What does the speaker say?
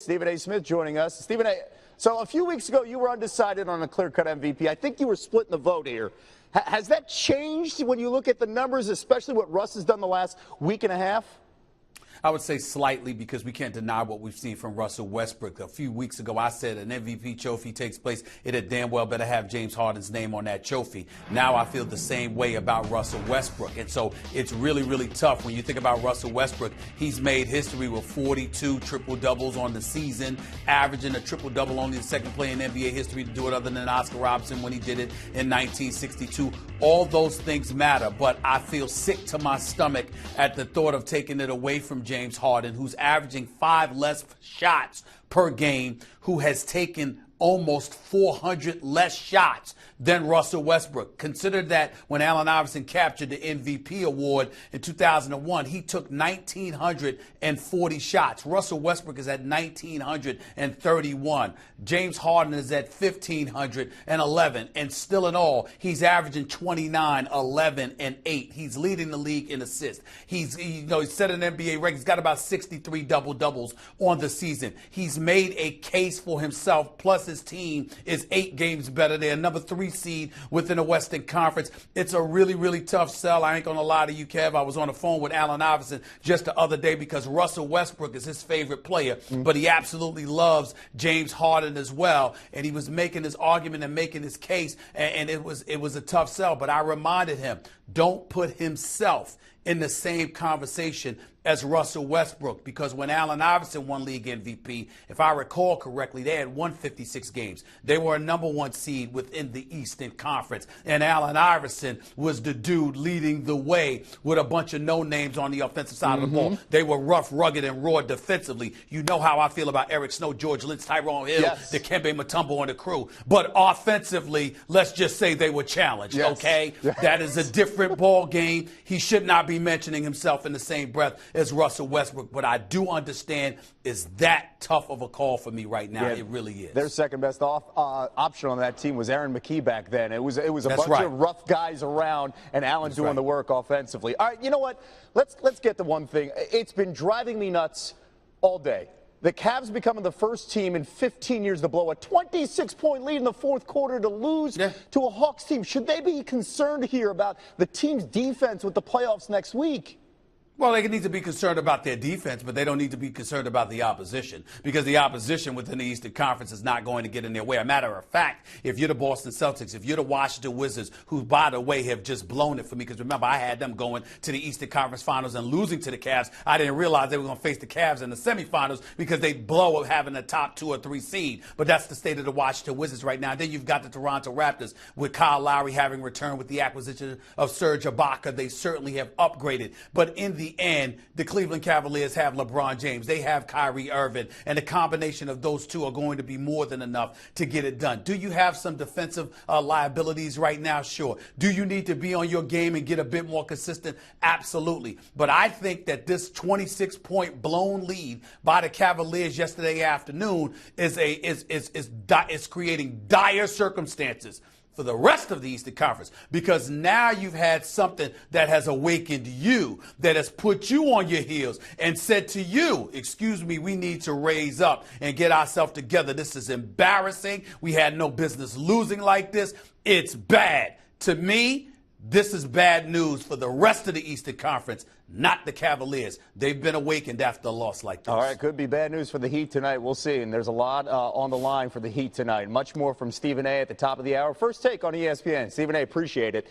Stephen A. Smith joining us. Stephen A., so a few weeks ago, you were undecided on a clear-cut MVP. I think you were splitting the vote here. Has that changed when you look at the numbers, especially what Russ has done the last week and a half? I would say slightly, because we can't deny what we've seen from Russell Westbrook. A few weeks ago, I said an MVP trophy takes place, it had damn well better have James Harden's name on that trophy. Now I feel the same way about Russell Westbrook. And so it's really, really tough when you think about Russell Westbrook. He's made history with 42 triple-doubles on the season, averaging a triple-double, only the second player in NBA history to do it other than Oscar Robertson when he did it in 1962. All those things matter, but I feel sick to my stomach at the thought of taking it away from James Harden, who's averaging 5 less shots per game, who has taken almost 400 less shots than Russell Westbrook. Consider that when Allen Iverson captured the MVP award in 2001, he took 1,940 shots. Russell Westbrook is at 1,931. James Harden is at 1,511. And still in all, he's averaging 29, 11, and 8. He's leading the league in assists. He's set an NBA record. He's got about 63 double-doubles on the season. He's made a case for himself, plus his team is 8 games better. They're number 3 seed within the Western Conference. It's a really, really tough sell. I ain't going to lie to you, Kev. I was on the phone with Allen Iverson just the other day because Russell Westbrook is his favorite player, but he absolutely loves James Harden as well. And he was making his argument and making his case, and it was a tough sell. But I reminded him, don't put himself in the same conversation as Russell Westbrook, because when Allen Iverson won league MVP, if I recall correctly, they had won 56 games. They were a number 1 seed within the Eastern Conference, and Allen Iverson was the dude leading the way with a bunch of no-names on the offensive side of the ball. They were rough, rugged, and raw defensively. You know how I feel about Eric Snow, George Lynch, Tyrone Hill, Dikembe Mutombo, and the crew. But offensively, let's just say they were challenged, okay? That is a different ball game. He should not be mentioning himself in the same breath as Russell Westbrook, but I do understand is that tough of a call for me right now. It really is. Their second best option on that team was Aaron McKee back then. It was a bunch of rough guys around, and Allen doing the work offensively. All right, you know what? Let's get to one thing. It's been driving me nuts all day. The Cavs becoming the first team in 15 years to blow a 26-point lead in the fourth quarter to lose to a Hawks team. Should they be concerned here about the team's defense with the playoffs next week? Well, they need to be concerned about their defense, but they don't need to be concerned about the opposition, because the opposition within the Eastern Conference is not going to get in their way. A matter of fact, if you're the Boston Celtics, if you're the Washington Wizards, who, by the way, have just blown it for me, because remember, I had them going to the Eastern Conference Finals and losing to the Cavs. I didn't realize they were going to face the Cavs in the semifinals because they blow up having a top 2 or 3 seed. But that's the state of the Washington Wizards right now. Then you've got the Toronto Raptors with Kyle Lowry having returned with the acquisition of Serge Ibaka. They certainly have upgraded. But in the end, the Cleveland Cavaliers have LeBron James. They have Kyrie Irving. And the combination of those two are going to be more than enough to get it done. Do you have some defensive liabilities right now? Sure. Do you need to be on your game and get a bit more consistent? Absolutely. But I think that this 26-point blown lead by the Cavaliers yesterday afternoon is creating dire circumstances for the rest of the Eastern Conference, because now you've had something that has awakened you, that has put you on your heels and said to you, excuse me, we need to raise up and get ourselves together. This is embarrassing. We had no business losing like this. It's bad. To me, this is bad news for the rest of the Eastern Conference, not the Cavaliers. They've been awakened after a loss like this. All right, could be bad news for the Heat tonight. We'll see. And there's a lot on the line for the Heat tonight. Much more from Stephen A. at the top of the hour. First take on ESPN. Stephen A., appreciate it.